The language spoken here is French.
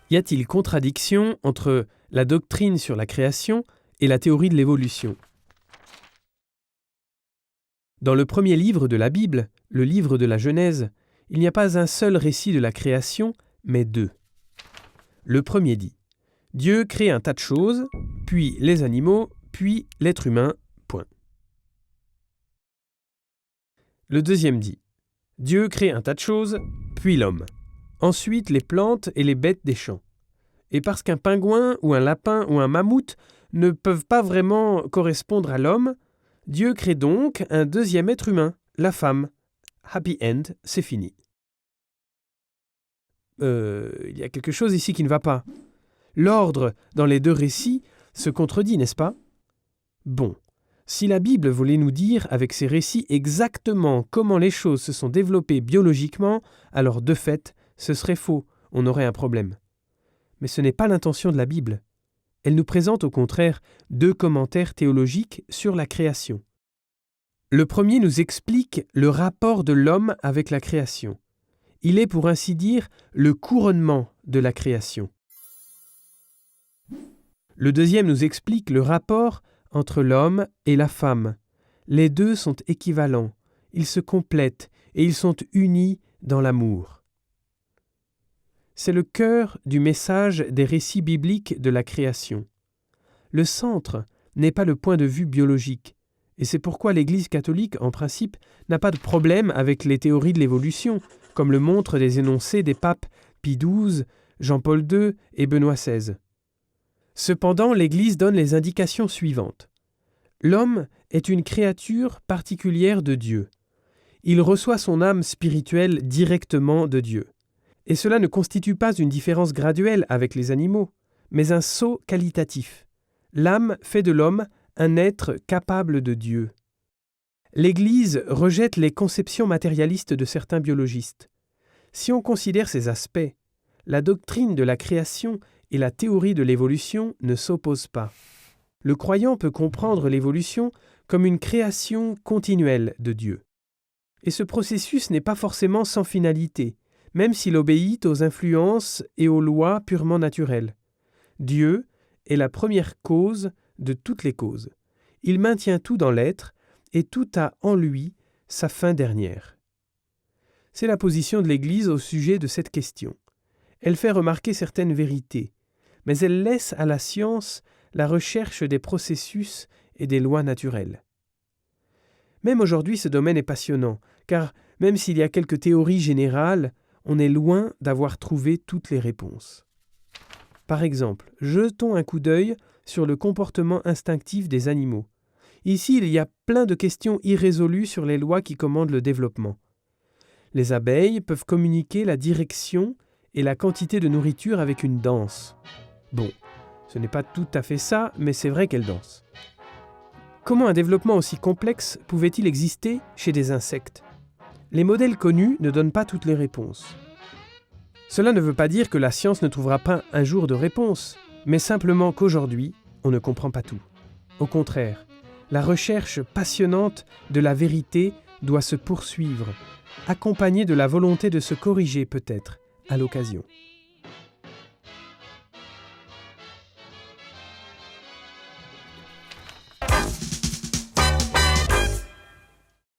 Y a-t-il contradiction entre la doctrine sur la création et la théorie de l'évolution? Dans le premier livre de la Bible, le livre de la Genèse, il n'y a pas un seul récit de la création, mais deux. Le premier dit « Dieu crée un tas de choses, puis les animaux, puis l'être humain, point. » Le deuxième dit « Dieu crée un tas de choses, puis l'homme. Ensuite les plantes et les bêtes des champs. Et parce qu'un pingouin ou un lapin ou un mammouth ne peuvent pas vraiment correspondre à l'homme, Dieu crée donc un deuxième être humain, la femme. Happy end, c'est fini. » Il y a quelque chose ici qui ne va pas. L'ordre dans les deux récits se contredit, n'est-ce pas? Bon, si la Bible voulait nous dire avec ses récits exactement comment les choses se sont développées biologiquement, alors de fait, ce serait faux, on aurait un problème. Mais ce n'est pas l'intention de la Bible. Elle nous présente au contraire deux commentaires théologiques sur la création. Le premier nous explique le rapport de l'homme avec la création. Il est pour ainsi dire le couronnement de la création. Le deuxième nous explique le rapport entre l'homme et la femme. Les deux sont équivalents, ils se complètent et ils sont unis dans l'amour. C'est le cœur du message des récits bibliques de la création. Le centre n'est pas le point de vue biologique, et c'est pourquoi l'Église catholique, en principe, n'a pas de problème avec les théories de l'évolution, comme le montrent des énoncés des papes Pie XII, Jean-Paul II et Benoît XVI. Cependant, l'Église donne les indications suivantes. L'homme est une créature particulière de Dieu. Il reçoit son âme spirituelle directement de Dieu. Et cela ne constitue pas une différence graduelle avec les animaux, mais un saut qualitatif. L'âme fait de l'homme un être capable de Dieu. L'Église rejette les conceptions matérialistes de certains biologistes. Si on considère ces aspects, la doctrine de la création et la théorie de l'évolution ne s'opposent pas. Le croyant peut comprendre l'évolution comme une création continuelle de Dieu. Et ce processus n'est pas forcément sans finalité, même s'il obéit aux influences et aux lois purement naturelles. Dieu est la première cause de toutes les causes. Il maintient tout dans l'être et tout a en lui sa fin dernière. C'est la position de l'Église au sujet de cette question. Elle fait remarquer certaines vérités, mais elle laisse à la science la recherche des processus et des lois naturelles. Même aujourd'hui, ce domaine est passionnant, car même s'il y a quelques théories générales, on est loin d'avoir trouvé toutes les réponses. Par exemple, jetons un coup d'œil sur le comportement instinctif des animaux. Ici, il y a plein de questions irrésolues sur les lois qui commandent le développement. Les abeilles peuvent communiquer la direction et la quantité de nourriture avec une danse. Bon, ce n'est pas tout à fait ça, mais c'est vrai qu'elles dansent. Comment un développement aussi complexe pouvait-il exister chez des insectes? Les modèles connus ne donnent pas toutes les réponses. Cela ne veut pas dire que la science ne trouvera pas un jour de réponse, mais simplement qu'aujourd'hui, on ne comprend pas tout. Au contraire, la recherche passionnante de la vérité doit se poursuivre, accompagnée de la volonté de se corriger peut-être à l'occasion.